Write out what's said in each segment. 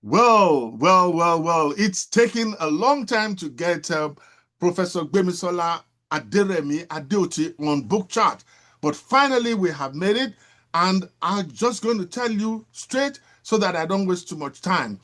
Well. It's taken a long time to get Professor Gbemisola Adeoti on book chart, but finally we have made it, and I'm just going to tell you straight so that I don't waste too much time.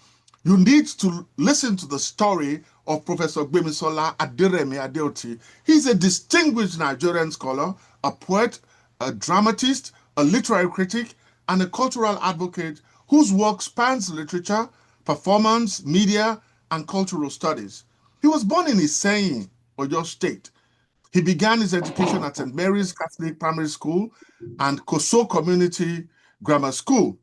You need to listen to the story of Professor Gbemisola Adeoti. He's a distinguished Nigerian scholar, a poet, a dramatist, a literary critic, and a cultural advocate whose work spans literature, performance, media, and cultural studies. He was born in Iseyin, Oyo State. He began his education at St. Mary's Catholic Primary School and Koso Community Grammar School.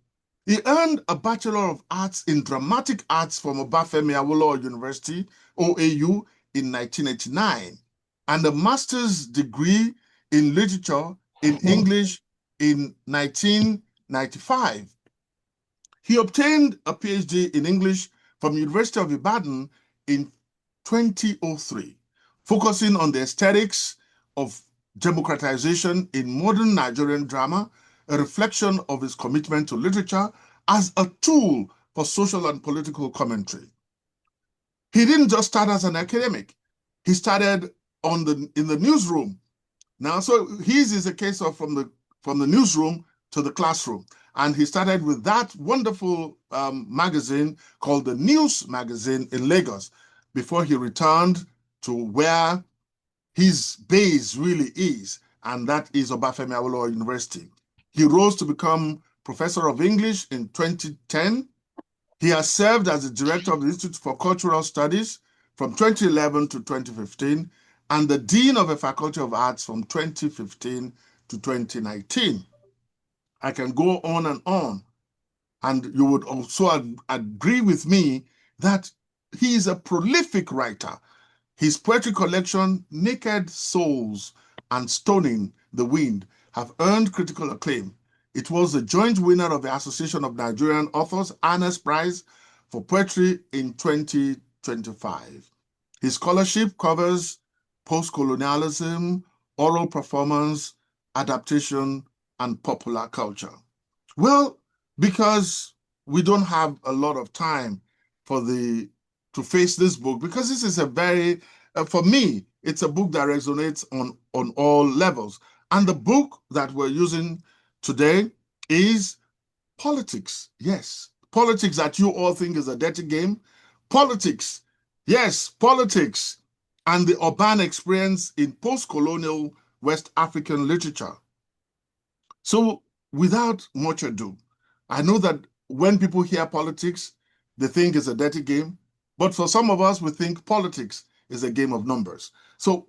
He earned a Bachelor of Arts in Dramatic Arts from Obafemi Awolowo University, OAU, in 1989, and a master's degree in literature in English in 1995. He obtained a PhD in English from University of Ibadan in 2003, focusing on the aesthetics of democratization in modern Nigerian drama, a reflection of his commitment to literature as a tool for social and political commentary. He didn't just start as an academic. He started in the newsroom. Now, so his is a case of from the newsroom to the classroom. And he started with that wonderful magazine called the News Magazine in Lagos before he returned to where his base really is, and that is Obafemi Awolowo University. He rose to become Professor of English in 2010. He has served as the director of the Institute for Cultural Studies from 2011 to 2015, and the Dean of the Faculty of Arts from 2015 to 2019. I can go on, and you would also agree with me that he is a prolific writer. His poetry collection, Naked Souls and Stoning the Wind, have earned critical acclaim. It was the joint winner of the Association of Nigerian Authors Ernest Prize for Poetry in 2025. His scholarship covers post-colonialism, oral performance, adaptation, and popular culture. Well, because we don't have a lot of time to face this book, because this is a very, for me, it's a book that resonates on all levels. And the book that we're using today is Politics. Yes, politics that you all think is a dirty game. Politics. Yes, politics and the urban experience in post-colonial West African literature. So without much ado, I know that when people hear politics, they think it's a dirty game. But for some of us, we think politics is a game of numbers. So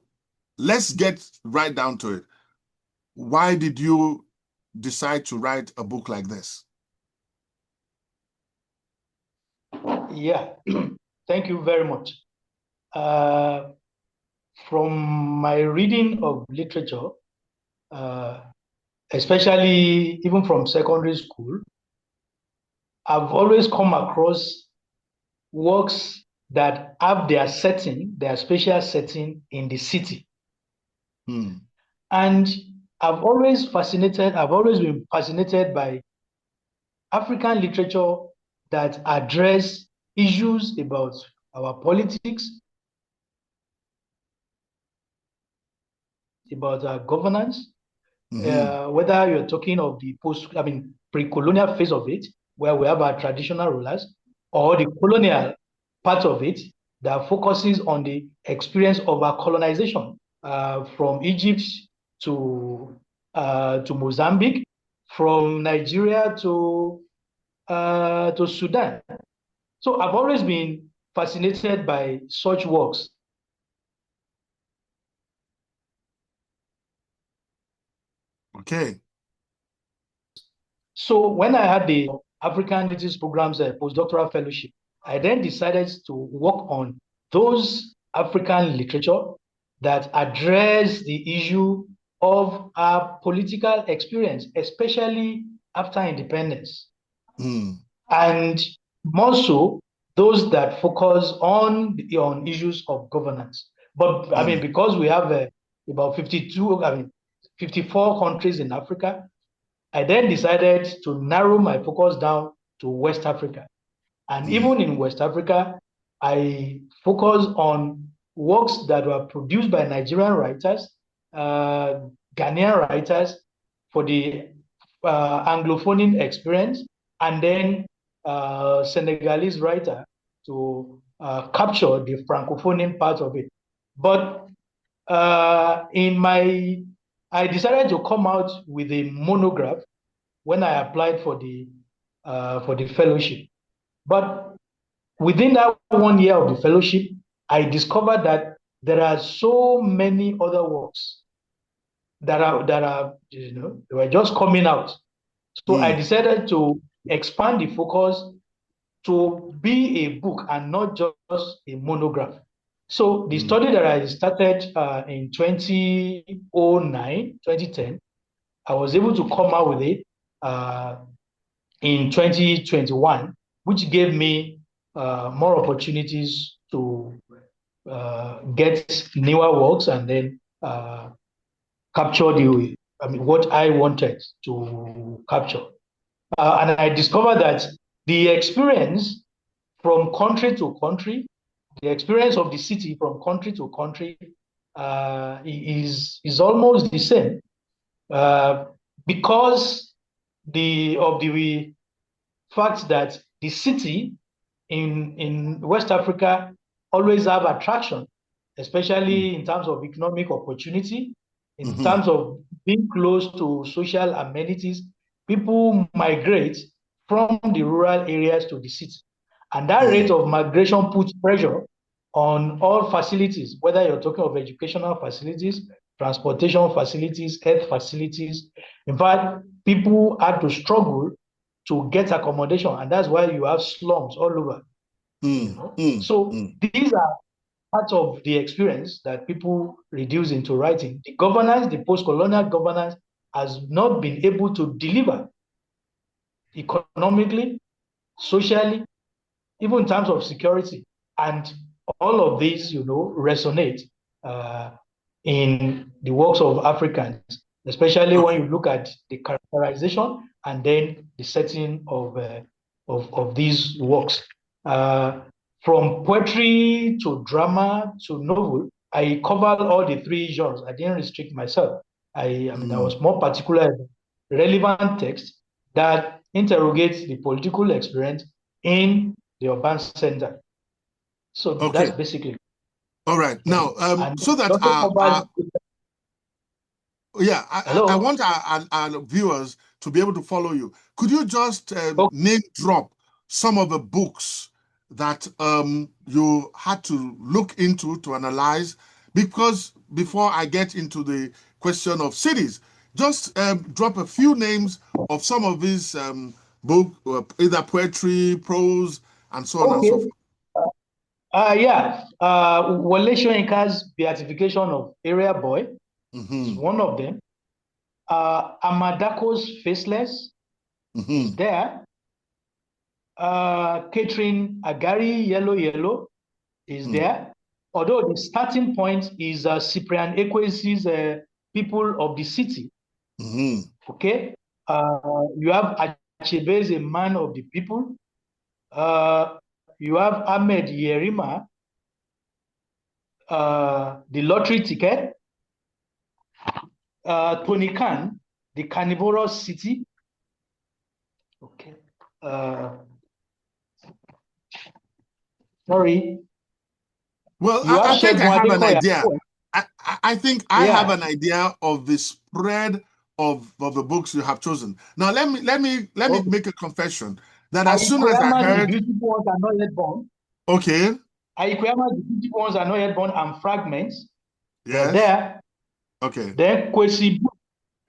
let's get right down to it. Why did you decide to write a book like this? Yeah, thank you very much. From my reading of literature, especially even from secondary school, I've always come across works that have their setting, their special setting in the city. And I've always been fascinated by African literature that address issues about our politics, about our governance, whether you're talking of the pre-colonial phase of it, where we have our traditional rulers, or the colonial part of it that focuses on the experience of our colonization from Egypt to Mozambique, from Nigeria to Sudan. So I've always been fascinated by such works. Okay. So when I had the African Literature Programs postdoctoral fellowship, I then decided to work on those African literature that address the issue of our political experience, especially after independence. And more so, those that focus on issues of governance. But I mean, because we have about 54 countries in Africa, I then decided to narrow my focus down to West Africa. And even in West Africa, I focus on works that were produced by Nigerian writers, Ghanaian writers for the Anglophone experience, and then Senegalese writer to capture the Francophone part of it. But I decided to come out with a monograph when I applied for the fellowship. But within that 1 year of the fellowship, I discovered that there are so many other works that are they were just coming out. So I decided to expand the focus to be a book and not just a monograph. So the study that I started in 2009, 2010, I was able to come out with it in 2021, which gave me more opportunities to get newer works and then capture what I wanted to capture. And I discovered that the experience from country to country, the experience of the city from country to country is almost the same because of the fact that the city in West Africa always have attraction, especially in terms of economic opportunity, in terms of being close to social amenities. People migrate from the rural areas to the city. And that rate of migration puts pressure on all facilities, whether you're talking of educational facilities, transportation facilities, health facilities. In fact, people had to struggle to get accommodation, and that's why you have slums all over. So these are part of the experience that people reduce into writing. The governance, the post-colonial governance, has not been able to deliver economically, socially, even in terms of security. And all of these, resonate in the works of Africans, especially when you look at the characterization and then the setting of these works. From poetry to drama to novel, I covered all the three genres. I didn't restrict myself. I was more particular in relevant text that interrogates the political experience in the urban center. So that's basically. All right. Now, so that I want our viewers to be able to follow you. Could you just name drop some of the books that you had to look into to analyze? Because before I get into the question of cities, just drop a few names of some of these books, either poetry, prose, and so on and so forth. Wole Soyinka's Beatification of Area Boy is one of them. Amadako's Faceless is there. Catherine Agari, Yellow Yellow is there. Although the starting point is Cyprian Ekwesi's People of the City. Okay. You have Achebeze, A Man of the People. You have Ahmed Yerima, The Lottery Ticket. Tony Khan, The Carnivorous City. Okay. Sorry. Well, I think I have an idea. I think I have an idea of the spread of the books you have chosen. Now, let me make a confession that as soon as I heard, The Beautiful Ones Are Not Yet Born. Okay. Ayikoyama's The Beautiful Ones Are Not Yet Born and Fragments. Yes. There. Okay. Then Kwesi,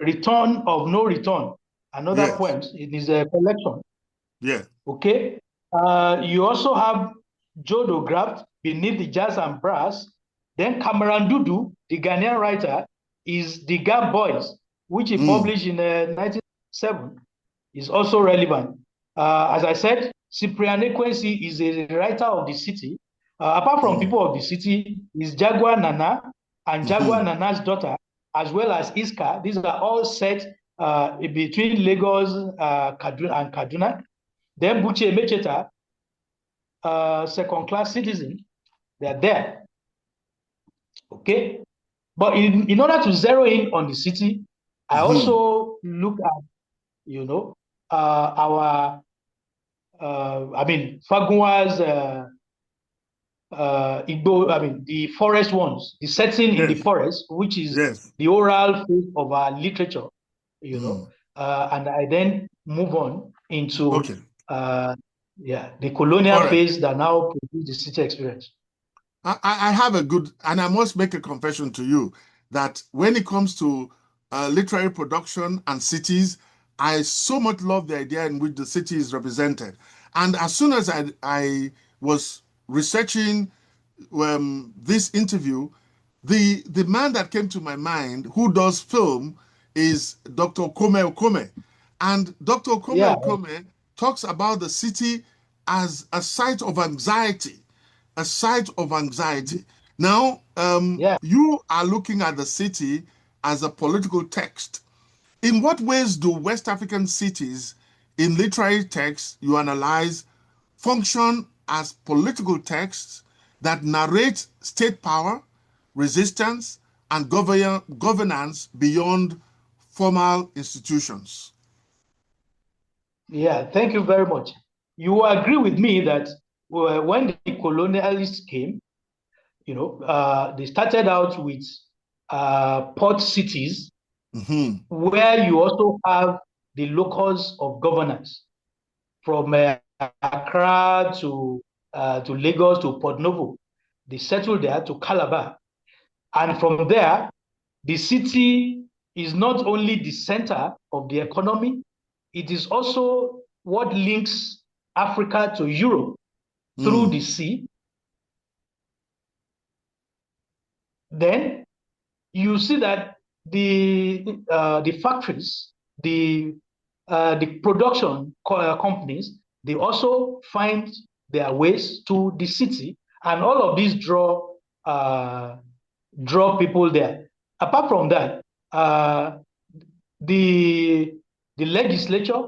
Return of No Return. Another poem. It is a collection. Yeah. Okay. You also have Jodo Graft, Beneath the Jazz and Brass. Then Cameron Dudu, the Ghanaian writer, is The Gap Boys, which he published in 1997, is also relevant. As I said, Cyprian Ekwesi is a writer of the city. Apart from People of the City, is Jaguar Nana and Jaguar Nana's daughter, as well as Iska. These are all set between Lagos and Kaduna. Then Buche Mecheta second-class citizens. They are there. Okay. But in order to zero in on the city, I also look at, our, Fagunwa's the forest ones, the setting in the Yes. forest, which is Yes. the oral phase of our literature, and I then move on into Okay. the colonial All right. phase that now produce the city experience. I have a good, and I must make a confession to you that when it comes to literary production and cities, I so much love the idea in which the city is represented. And as soon as I was researching this interview, the man that came to my mind who does film is Dr. Okome Okome. And Dr. Okome Yeah, Okome talks about the city as a site of anxiety, a site of anxiety. Now, yeah. you are looking at the city as a political text. In what ways do West African cities in literary texts you analyze function as political texts that narrate state power, resistance, and governance beyond formal institutions? Yeah, thank you very much. You agree with me that when the colonialists came, they started out with port cities Mhm. where you also have the locus of governance from Accra to Lagos to Port Novo. They settled there to Calabar. And from there, the city is not only the center of the economy, it is also what links Africa to Europe through the Mm. sea. Then you see that the factories, the production companies, they also find their ways to the city, and all of these draw people there. Apart from that, the the legislature,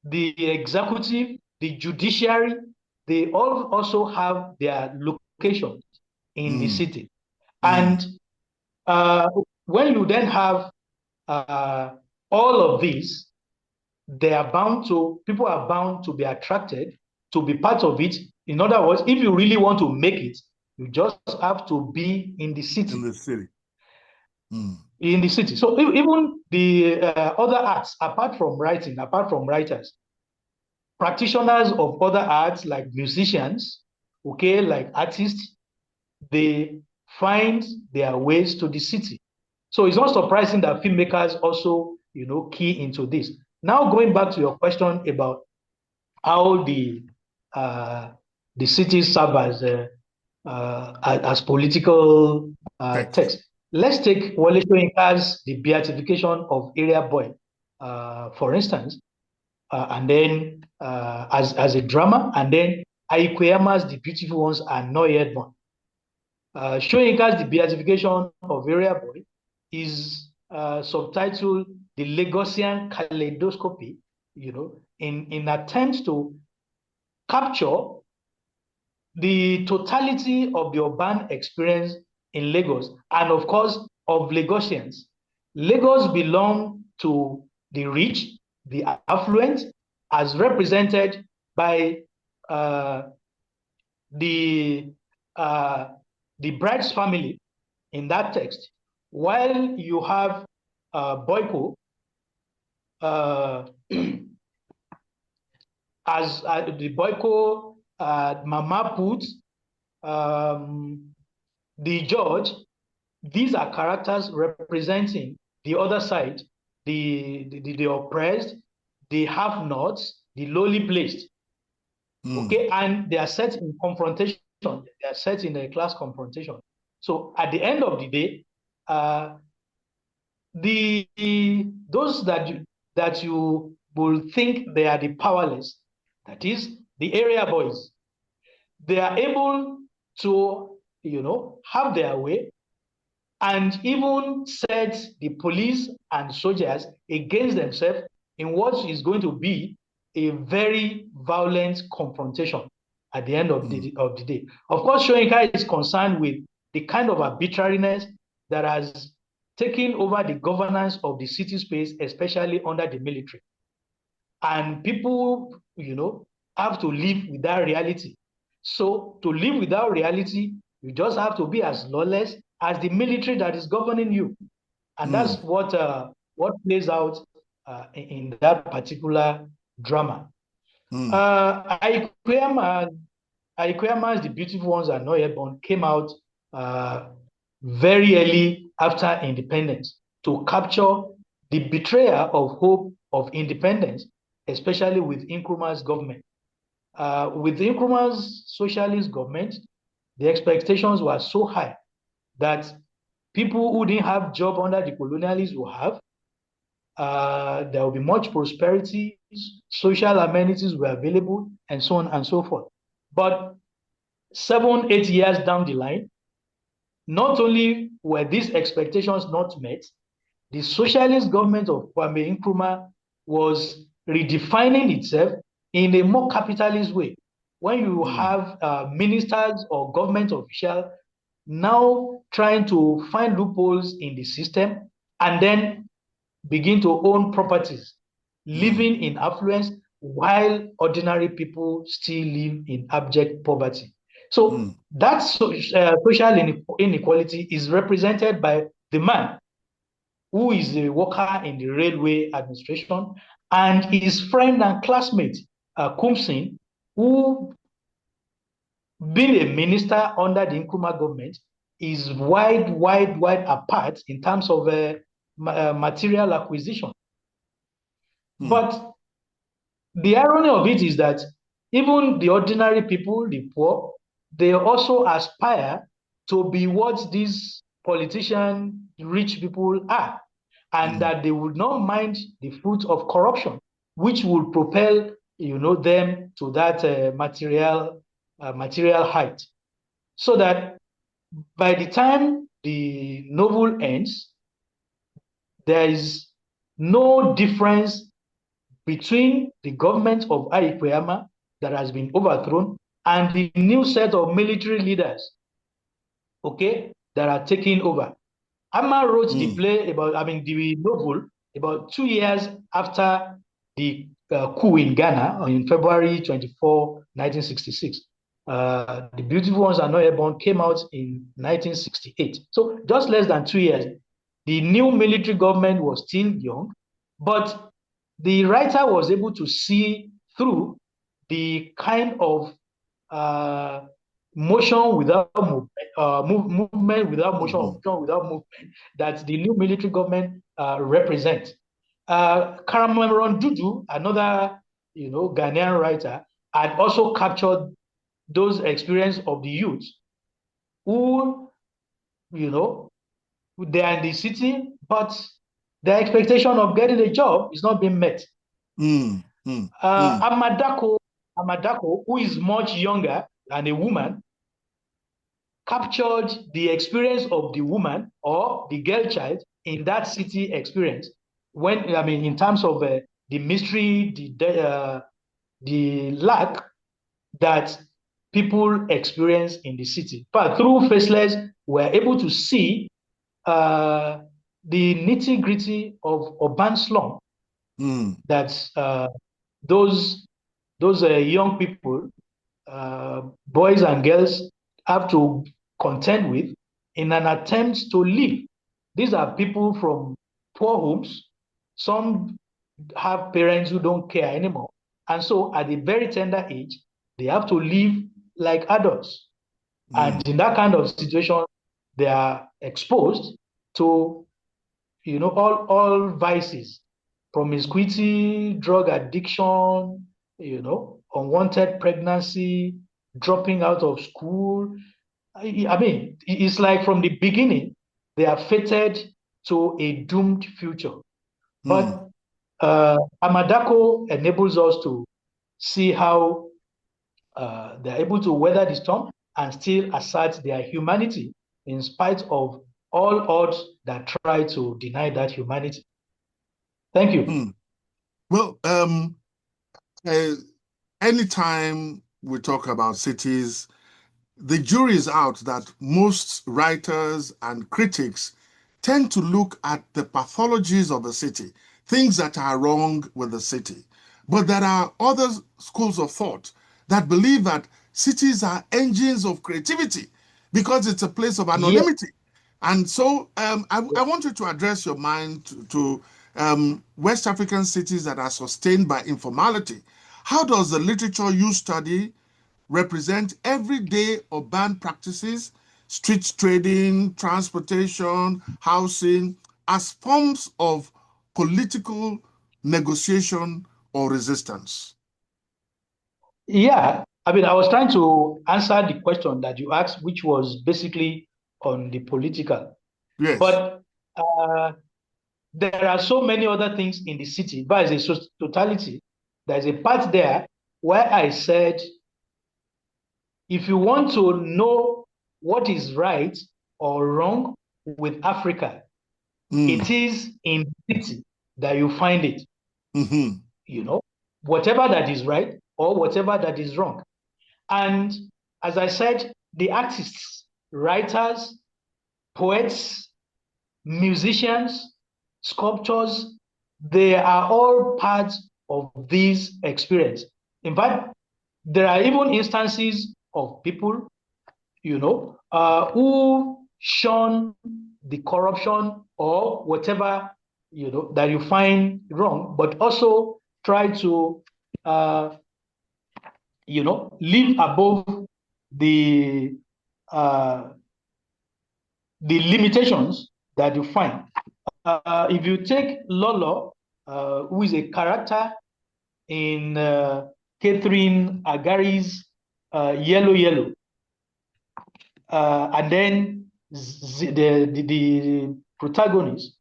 the executive, the judiciary, they all also have their locations in the Mm. city. Mm. And uh, when you then have uh, all of these, people are bound to be attracted to be part of it. In other words, if you really want to make it, you just have to be in the In city. the city. Mm. In the city. So even the other arts, apart from writing, apart from writers, practitioners of other arts like musicians, okay, like artists, they find their ways to the city. So it's not surprising that filmmakers also, key into this. Now going back to your question about how uh, the cities serve as political Text. text. Let's take Wole Soyinka's The Beatification of Area Boy, for instance, and then as a drama, and then Aikoyama's The Beautiful Ones Are Not Yet Born. Soyinka's The Beatification of Area Boy is subtitled The Lagosian Kaleidoscopy, in attempt to capture the totality of the urban experience in Lagos, and of course of Lagosians. Lagos belongs to the rich, the affluent, as represented by uh, the uh, the bride's family in that text, while you have Boyko uh, as the Boyko Mama Put, the judge. These are characters representing the other side, the oppressed, the have-nots, the lowly placed. Mm. Okay, and they are set in confrontation. They are set in a class confrontation. So at the end of the day, the those that you will think they are the powerless, that is the area boys, they are able to have their way and even set the police and soldiers against themselves in what is going to be a very violent confrontation. at the end of the day. Of course, Soyinka is concerned with the kind of arbitrariness that has taken over the governance of the city space, especially under the military. And people, have to live with that reality. So to live with that reality, you just have to be as lawless as the military that is governing you. And that's what plays out in that particular drama. Aikoyama's The Beautiful Ones Are Not Yet Born came out very early after independence to capture the betrayal of hope of independence, especially with Nkrumah's government. With Nkrumah's socialist government, the expectations were so high that people who didn't have job under the colonialists will have. There will be much prosperity, social amenities were available, and so on and so forth. But 7, 8 years down the line, not only were these expectations not met, the socialist government of Kwame Nkrumah was redefining itself in a more capitalist way. When you have ministers or government officials now trying to find loopholes in the system and then begin to own properties, living in affluence while ordinary people still live in abject poverty. So that social inequality is represented by the man who is a worker in the railway administration, and his friend and classmate, Kumsin, who, being a minister under the Nkrumah government, is wide apart in terms of material acquisition. But the irony of it is that even the ordinary people, the poor, they also aspire to be what these politician, rich people are, and that they would not mind the fruit of corruption, which will propel, them to that material height. So that by the time the novel ends, there is no difference between the government of Aikoyama that has been overthrown and the new set of military leaders, that are taking over. Amma wrote the novel about 2 years after the coup in Ghana on February 24, 1966. The Beautiful Ones Are Not Yet Born came out in 1968. So just less than 2 years. The new military government was still young, but the writer was able to see through the kind of motion without movement, movement without motion, motion without movement that the new military government represents. Karameron Dudu, another Ghanaian writer, had also captured those experiences of the youth who, they are in the city, but the expectation of getting a job is not being met. Amadako, who is much younger than a woman, captured the experience of the woman or the girl child in that city experience. In terms of the mystery, the lack that people experience in the city. But through Faceless, we're able to see the nitty-gritty of urban slum that those young people, boys and girls, have to contend with in an attempt to live. These are people from poor homes. Some have parents who don't care anymore. And so at a very tender age, they have to live like adults. And in that kind of situation, they are exposed to, all vices, promiscuity, drug addiction, unwanted pregnancy, dropping out of school. It's like from the beginning, they are fated to a doomed future. But Amadako enables us to see how they're able to weather the storm and still assert their humanity in spite of all odds that try to deny that humanity. Thank you. Well, anytime we talk about cities, the jury is out that most writers and critics tend to look at the pathologies of a city, things that are wrong with the city. But there are other schools of thought that believe that cities are engines of creativity because it's a place of Yeah. anonymity. And so I want you to address your mind to West African cities that are sustained by informality. How does the literature you study represent everyday urban practices, street trading, transportation, housing, as forms of political negotiation or resistance? Yeah. I mean, I was trying to answer the question that you asked, which was basically on the political. Yes. But there are so many other things in the city, but as a totality, there's a part there where I said, if you want to know what is right or wrong with Africa, it Mm. is in the city that you find it, Mm-hmm. you know, whatever that is right or whatever that is wrong. And as I said, the artists, writers, poets, musicians, sculptors, they are all part of this experience. In fact, there are even instances of people, who shun the corruption or whatever, that you find wrong, but also try to, uh, live above the uh, the limitations that you find. If you take Lolo, who is a character in Catherine Agari's Yellow Yellow, and then the protagonist,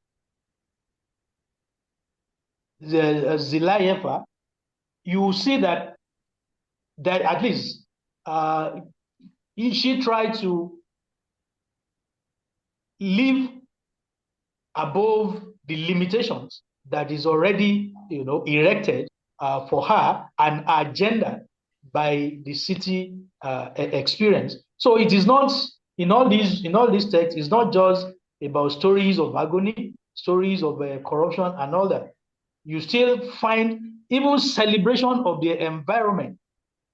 Zilayefa, you will see that at least uh, she tried to live above the limitations that is already, erected for her and agenda by the city experience. So it is not in all these texts. It's not just about stories of agony, stories of corruption and all that. You still find even celebration of the environment,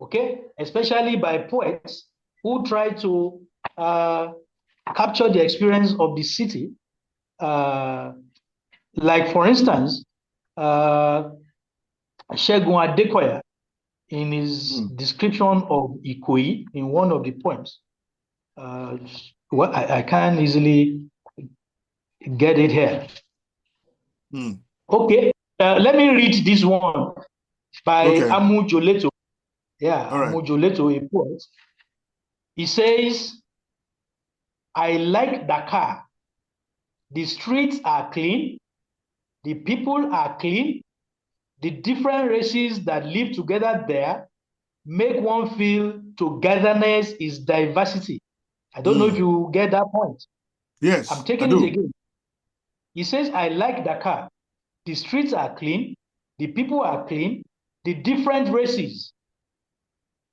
okay, especially by poets who try to uh, capture the experience of the city, uh, like, for instance, uh, Segun Adekoya, in his Mm. description of Ikoyi in one of the poems, uh, well, I can't easily get it here. Mm. Okay, let me read this one by Okay. Amu Joleto. Yeah, All right. Amu Joleto, a poet. He says, I like Dakar. The streets are clean, the people are clean, the different races that live together there make one feel togetherness is diversity. I don't know if Mm. you get that point. I'm Yes, I taking it do. again. He says, I like Dakar. The streets are clean, the people are clean, the different races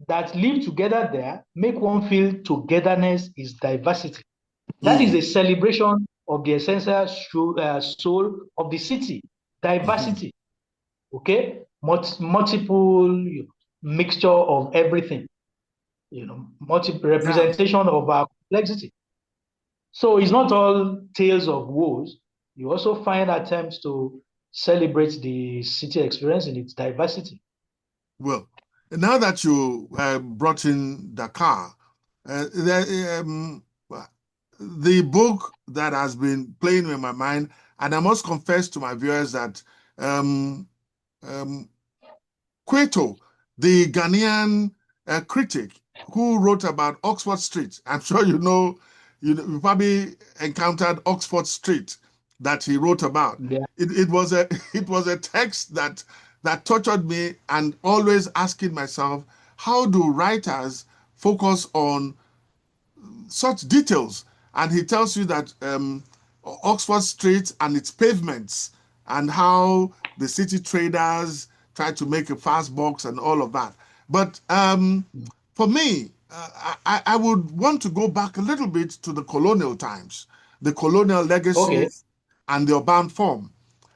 that live together there make one feel togetherness is diversity. That is Mm. a celebration of the essential soul of the city, Mm-hmm. diversity. Okay, multiple mixture of everything, multiple Yeah. representation of our complexity. So it's not all tales of woes. You also find attempts to celebrate the city experience in its diversity. Well, now that you brought in Dakar, the book that has been playing in my mind, and I must confess to my viewers that um, um, Cueto, the Ghanaian critic who wrote about Oxford Street, I'm sure you probably encountered Oxford Street that he wrote about. Yeah. It was a it was a text that tortured me, and always asking myself, how do writers focus on such details? And he tells you that Oxford Street and its pavements, and how the city traders try to make a fast bucks and all of that. But for me, I would want to go back a little bit to the colonial times, the colonial Okay. legacies, and the urban form.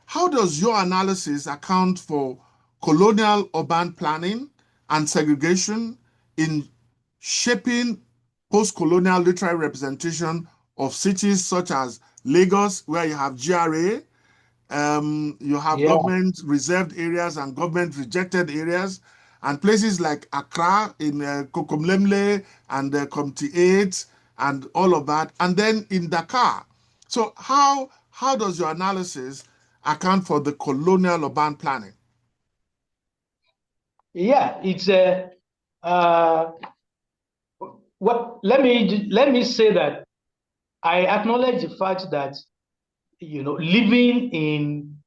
How does your analysis account for colonial urban planning and segregation in shaping post-colonial literary representation of cities such as Lagos, where you have GRA, you have Yeah. government reserved areas and government rejected areas, and places like Accra in Kokomlemle and Comty 8 and all of that, and then in Dakar. So how does your analysis account for the colonial urban planning? Yeah, it's a what let me say that I acknowledge the fact that living in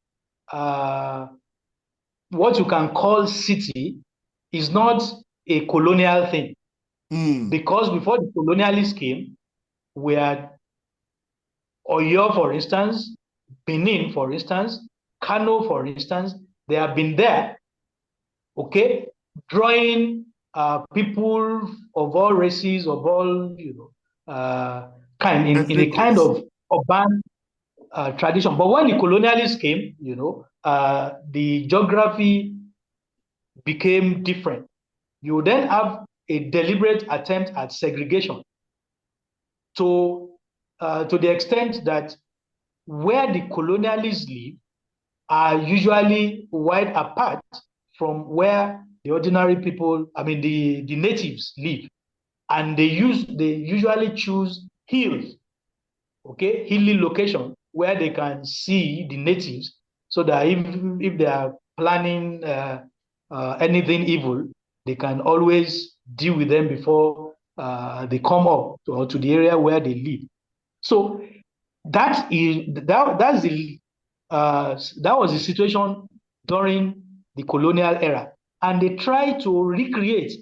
what you can call city is not a colonial thing, Mm, because before the colonialists came, we had Oyo, for instance, Benin, for instance, Kano, for instance. They have been there, okay, drawing people of all races, of all kind, in ethnic a kind groups. of urban tradition. But when the colonialists came, the geography became different. You then have a deliberate attempt at segregation to the extent that where the colonialists live are usually wide apart from where the ordinary people, I mean the natives live. And they usually choose hills, okay, hilly location where they can see the natives, so that if they are planning anything evil, they can always deal with them before they come up to the area where they live. So that was the situation during the colonial era, and they try to recreate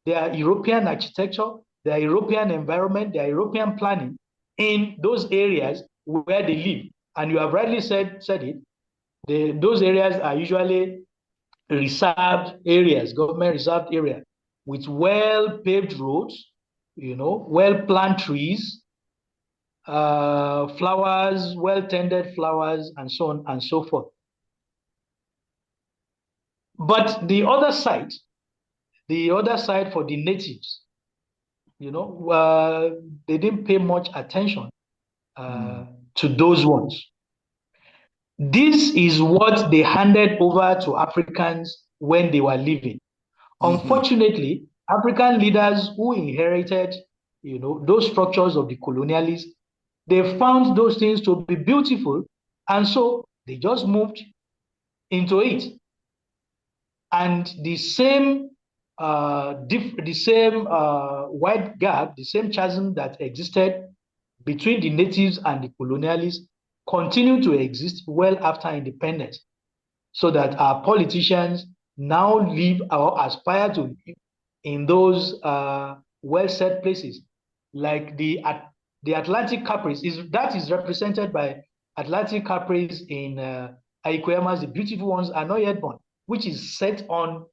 their European architecture, their European environment, their European planning in those areas where they live. And you have rightly said it. Those areas are usually reserved areas, government reserved area, with well paved roads, well planted trees, flowers, well tended flowers, and so on and so forth. But the other side for the natives, they didn't pay much attention Mm, to those ones. This is what they handed over to Africans when they were living. mhm, Unfortunately, African leaders who inherited, those structures of the colonialists, they found those things to be beautiful, and so they just moved into it. And the same wide gap, the same chasm that existed between the natives and the colonialists continue to exist well after independence, so that our politicians now live or aspire to live in those well-set places, like the Atlantic Caprice is represented by Atlantic Caprice in Aikoyamas. The beautiful ones are not yet born, which is set on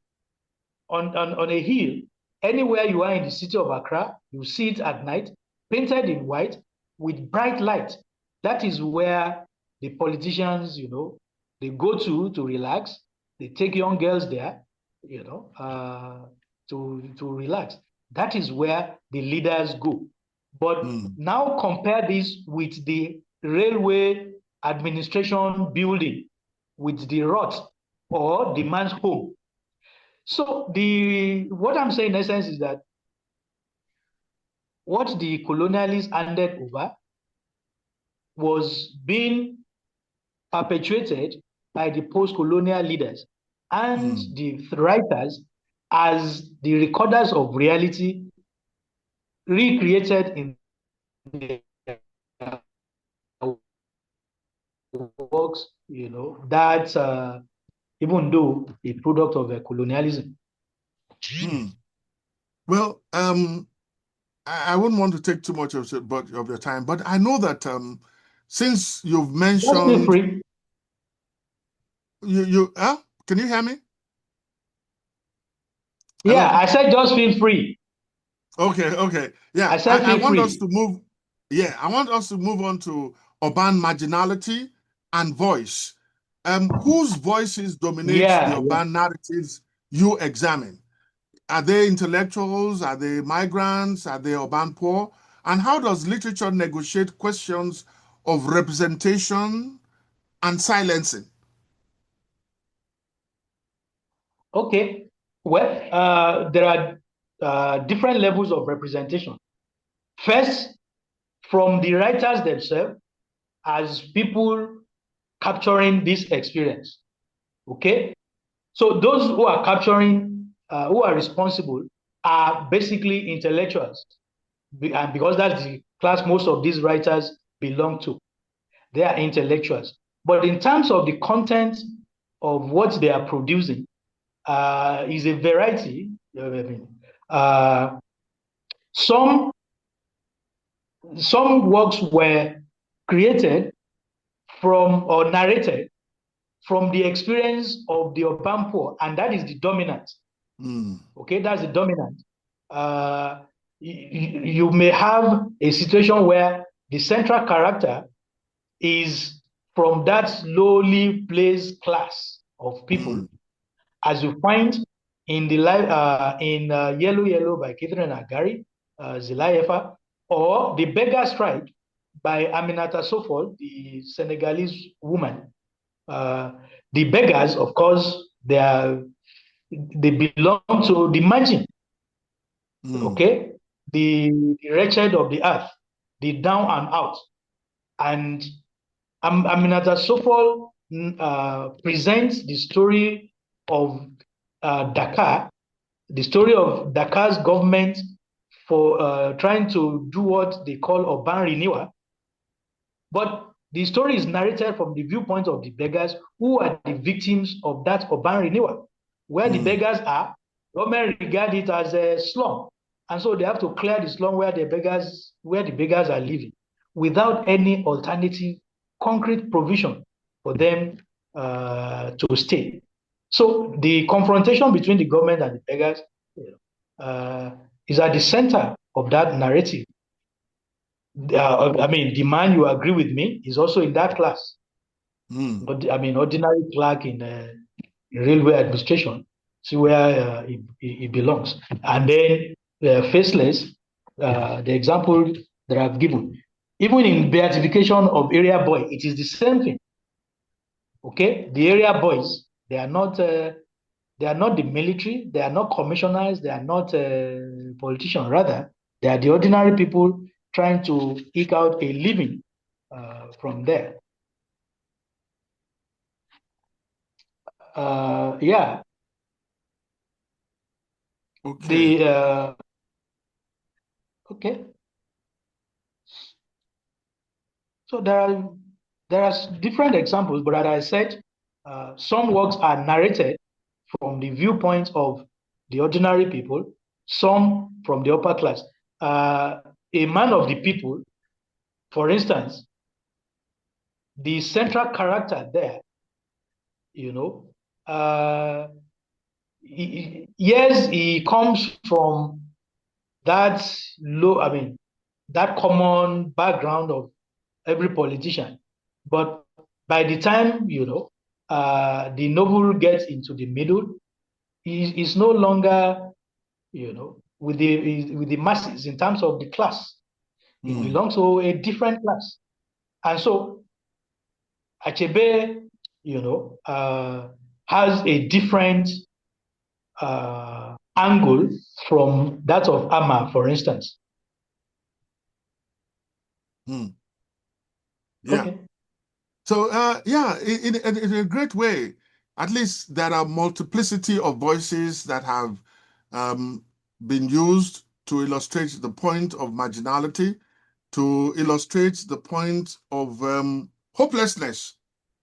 a hill. Anywhere you are in the city of Accra, you see it at night, painted in white with bright light. That is where the politicians, they go to relax. They take young girls there, to relax. That is where the leaders go. But mm, now compare this with the railway administration building, with the rot or the man's home. So what I'm saying in essence is that what the colonialists handed over was being perpetuated by the post-colonial leaders and mm, the writers as the recorders of reality, recreated in their works, that even though a product of colonialism. mm. Well, I wouldn't want to take too much of your time, but I know that since you've Just feel mentioned free. can you hear me? Yeah, Hello? I said just feel free. Okay. Yeah, I said I feel want us free. to move. Yeah, I want us to move on to urban marginality and voice. Whose voices dominate the Yeah, yeah. urban narratives you examine? Are they intellectuals? Are they migrants? Are they urban poor? And how does literature negotiate questions of representation and silencing? Okay. Well, there are different levels of representation. First, from the writers themselves, as people capturing this experience. Okay. So those who are capturing, who are responsible, are basically intellectuals, and because that's the class most of these writers belong to. They are intellectuals. But in terms of the content of what they are producing, is a variety. Uh, some some works were created from or narrated from the experience of the urban poor, and that is the dominant. Mm, Okay, that's the dominant. Uh, you may have a situation where the central character is from that lowly placed class of people, mm, as you find in the Yellow Yellow by Catherine Agari, Zilayefa, or The Beggar Strike by Aminata Sofol, the Senegalese woman. The beggars, of course, they belong to the margin, mm, okay, the wretched of the earth, the down and out, and Aminata Sofol presents the story of Dakar, the story of Dakar's government for trying to do what they call urban renewal. But the story is narrated from the viewpoint of the beggars who are the victims of that urban renewal. Where the mm, beggars are, government regard it as a slum. And so they have to clear the slum where the beggars are living without any alternative concrete provision for them to stay. So the confrontation between the government and the beggars uh, is at the center of that narrative. The man, you agree with me, is also in that class. mm, But ordinary clerk in railway administration, see where he belongs. And then faceless, the example that I've given, even in beatification of area boy, it is the same thing. Okay, the area boys, they are not the military, they are not commissioners, they are not politicians. Rather, they are the ordinary people trying to eke out a living from there. Yeah, okay. the okay. So there are different examples, but as I said, some works are narrated from the viewpoint of the ordinary people, some from the upper class. A man of the people, for instance, the central character there, you know, uh, yes, he comes from that that common background of every politician. But by the time, the novel gets into the middle, he is no longer, with the masses in terms of the class. He Mm, belongs to a different class. And so Achebe, has a different angle from that of Amma, for instance. mm. Yeah. Okay. So, yeah, in a great way, at least there are multiplicity of voices that have um, been used to illustrate the point of marginality, to illustrate the point of hopelessness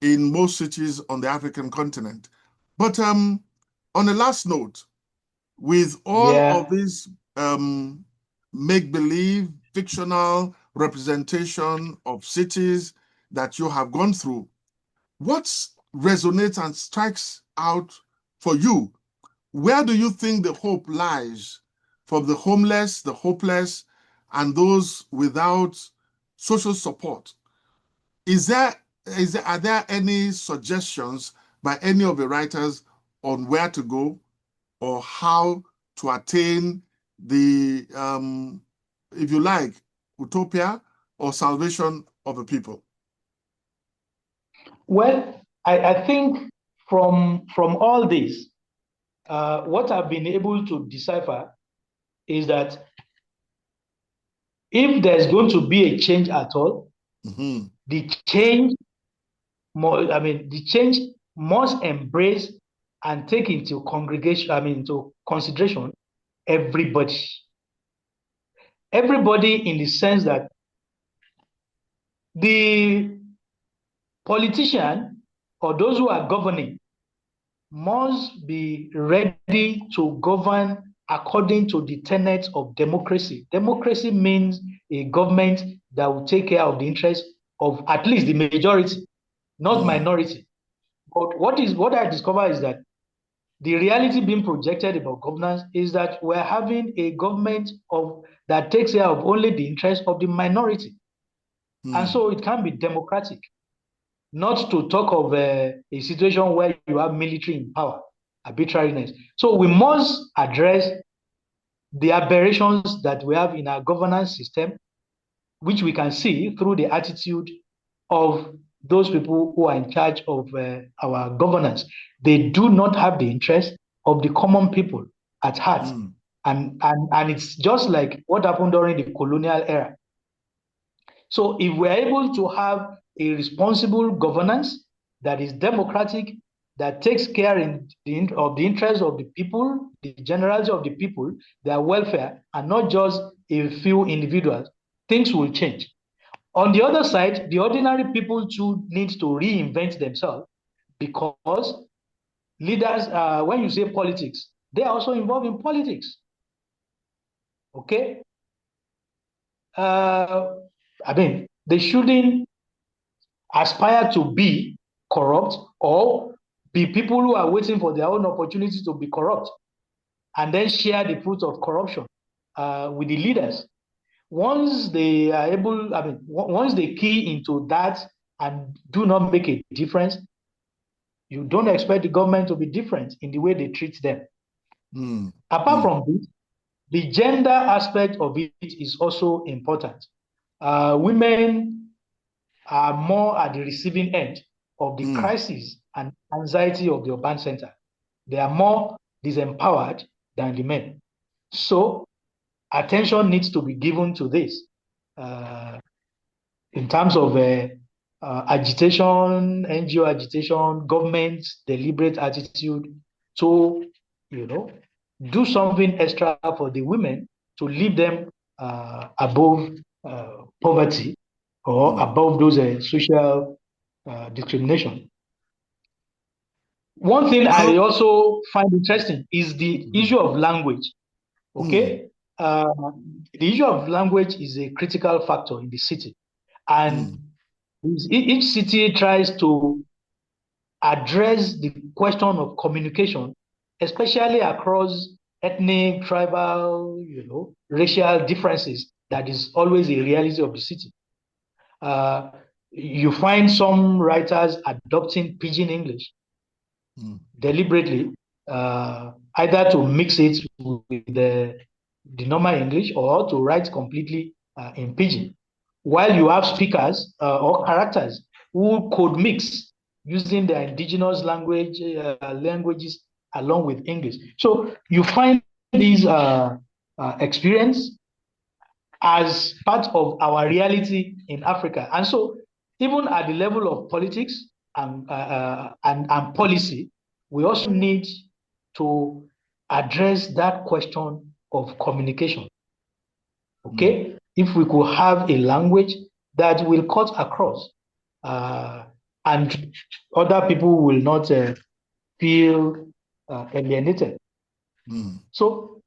in most cities on the African continent. But on a last note, with all of Yeah. these um, make-believe, fictional representation of cities that you have gone through, what resonates and strikes out for you where do you think the hope lies for the homeless, the hopeless, and those without social support? Are there any suggestions by any of the writers on where to go or how to attain the, if you like, utopia or salvation of the people? Well, I think from all this, what I've been able to decipher is that if there's going to be a change at all, Mm-hmm. the change the change must embrace and take into into consideration everybody. Everybody in the sense that the politician or those who are governing must be ready to govern according to the tenets of democracy. Democracy means a government that will take care of the interests of at least the majority, not minority. But what I discover is that the reality being projected about governance is that we're having a government that takes care of only the interests of the minority. And so it can be democratic, not to talk of a situation where you have military in power, arbitrariness. So we must address the aberrations that we have in our governance system, which we can see through the attitude of those people who are in charge of our governance. They do not have the interest of the common people at heart. And it's just like what happened during the colonial era. So if we're able to have a responsible governance that is democratic, that takes care of the interests of the people, the generality of the people, their welfare, and not just a few individuals, things will change. On the other side, the ordinary people too need to reinvent themselves because leaders, when you say politics, they are also involved in politics. Okay? They shouldn't aspire to be corrupt or be people who are waiting for their own opportunity to be corrupt and then share the fruits of corruption with the leaders. Once they are once they key into that and do not make a difference, you don't expect the government to be different in the way they treat them. Apart from this, the gender aspect of it is also important. Women are more at the receiving end of the crisis and anxiety of the urban center. They are more disempowered than the men. So attention needs to be given to this in terms of agitation, NGO agitation, government deliberate attitude to, do something extra for the women to leave them above poverty or above those social discrimination. One thing I also find interesting is the issue of language. Okay, the issue of language is a critical factor in the city, and each city tries to address the question of communication, especially across ethnic, tribal, racial differences. That is always a reality of the city. You find some writers adopting pidgin English deliberately, either to mix it with the normal English or to write completely in pidgin. While you have speakers or characters who could mix using their indigenous languages along with English. So you find these experience as part of our reality in Africa. And so even at the level of politics and policy, we also need to address that question of communication. Okay? If we could have a language that will cut across and other people will not feel alienated. So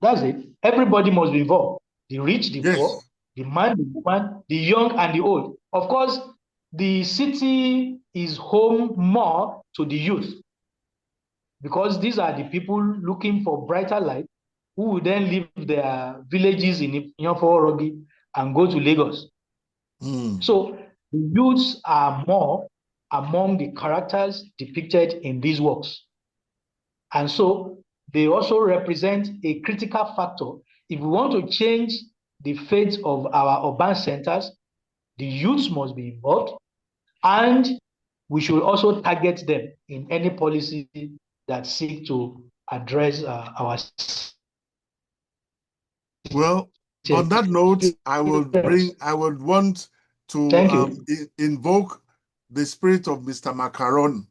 that's it. Everybody must be involved. The rich, the poor, the man, the woman, the young and the old. Of course, the city is home more to the youth. because these are the people looking for brighter light who will then leave their villages in Iyanforogi and go to Lagos. So the youths are more among the characters depicted in these works. And so they also represent a critical factor. If we want to change the fate of our urban centers, the youths must be involved, and we should also target them in any policy that seek to address our. Well, on that note, I would want to Thank you. invoke the spirit of Master Macaroni,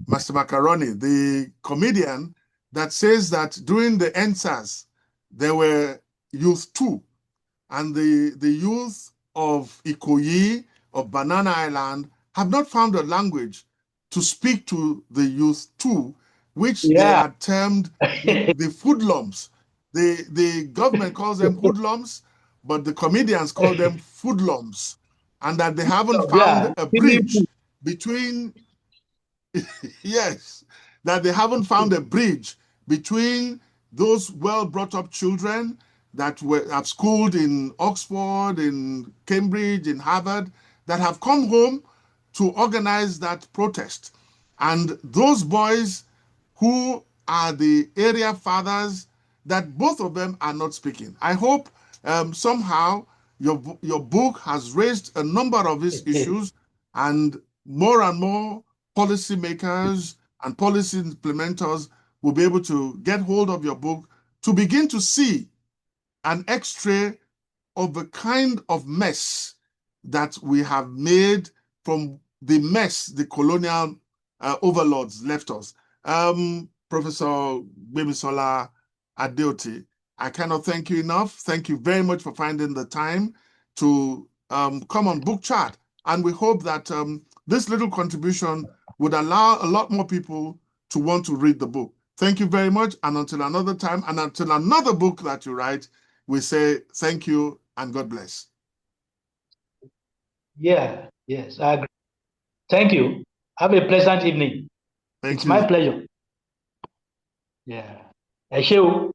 the comedian that says that during the EndSARS, there were youth too. And the youth of Ikoyi, of Banana Island, have not found a language to speak to the youth too, which they Yeah. are termed the foodlums. The government calls them hoodlums, but the comedians call them foodlums, and that they haven't found Yeah. a bridge between yes, that they haven't found a bridge between those well brought up children that have schooled in Oxford, in Cambridge, in Harvard, that have come home to organize that protest. And those boys who are the area fathers, that both of them are not speaking. I hope somehow your book has raised a number of these issues, and more policymakers and policy implementers will be able to get hold of your book to begin to see an X-ray of the kind of mess that we have made from the mess the colonial overlords left us. Professor Gbemisola Adeoti, I cannot thank you enough. Thank you very much for finding the time to come on Book Chat. And we hope that this little contribution would allow a lot more people to want to read the book. Thank you very much. And until another time, and until another book that you write, we say thank you and God bless. Yeah, yes, I agree. Thank you. Have a pleasant evening. Thank It's my you. pleasure. Yeah. Ẹ ṣé o.